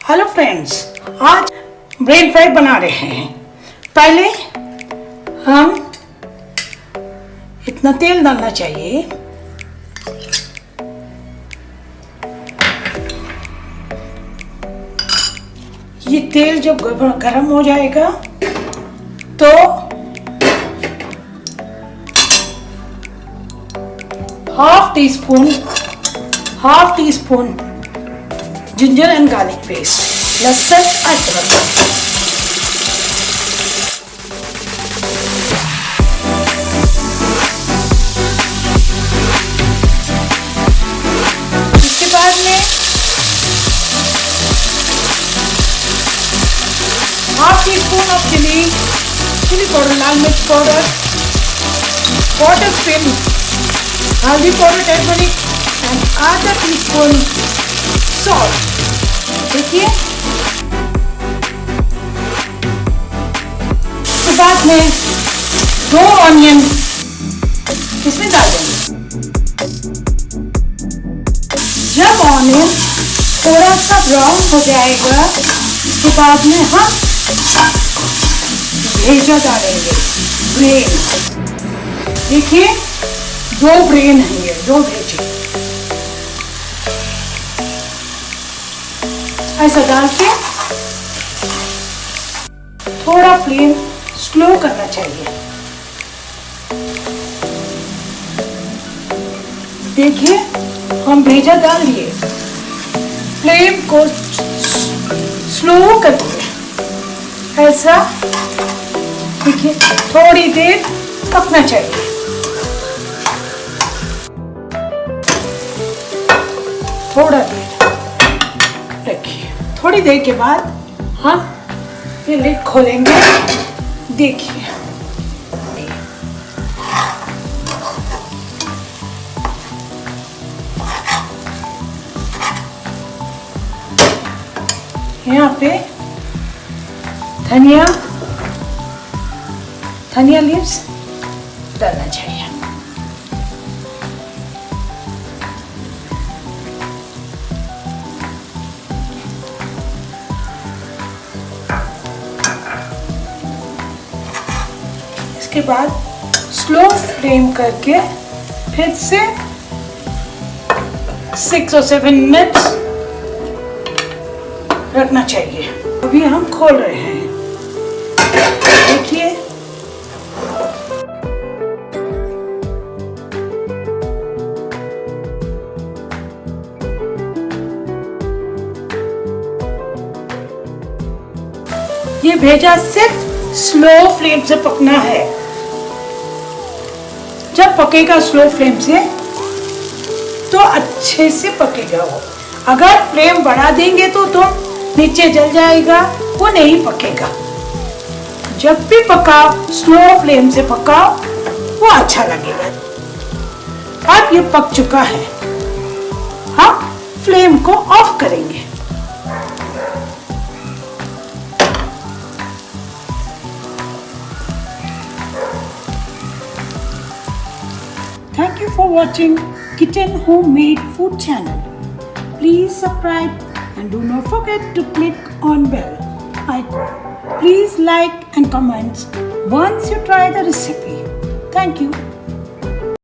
Hello friends, आज bread fry बना रहे हैं। पहले हम इतना तेल डालना चाहिए। ये तेल जब गरम हो जाएगा तो half teaspoon ginger and garlic paste, लहसुन अदरक, इसके बाद में half teaspoon of chilli powder, लाल मिर्च पाउडर, क्वार्टर स्पून हल्दी पाउडर, टर्मरिक एंड आधा टी स्पून सॉल्ट। देखिए, उसके बाद में 2 ऑनियन इसमें डालेंगे। जब ऑनियन थोड़ा सा ब्राउन हो जाएगा, उसके बाद में हम भेजा डालेंगे, ब्रेन। देखिए, 2 ब्रेन हैं ये, 2 भेजे। ऐसा डाल के थोड़ा फ्लेम स्लो करना चाहिए। देखिए, हम भेजा डाल दिए, फ्लेम को स्लो कर दिए। ऐसा देखिए, थोड़ी देर पकना चाहिए। थोड़ा देर रखिए। थोड़ी देर के बाद हम ये लिड खोलेंगे। देखिए, यहाँ पे धनिया लीव्स डालना चाहिए। इसके बाद स्लो फ्लेम करके फिर से 6 और 7 मिनट्स रखना चाहिए। अभी हम खोल रहे हैं। देखिए, ये भेजा सिर्फ स्लो फ्लेम से पकना है। जब पकेगा स्लो फ्लेम से तो अच्छे से पकेगा वो। अगर फ्लेम बढ़ा देंगे तो नीचे जल जाएगा, वो नहीं पकेगा। जब भी पकाओ, स्लो फ्लेम से पकाओ, वो अच्छा लगेगा। अब ये पक चुका है, हम फ्लेम को ऑफ करेंगे। Thank you for watching Kitchen Homemade Food channel. Please subscribe and do not forget to click on bell icon. Please like and comment once you try the recipe. Thank you.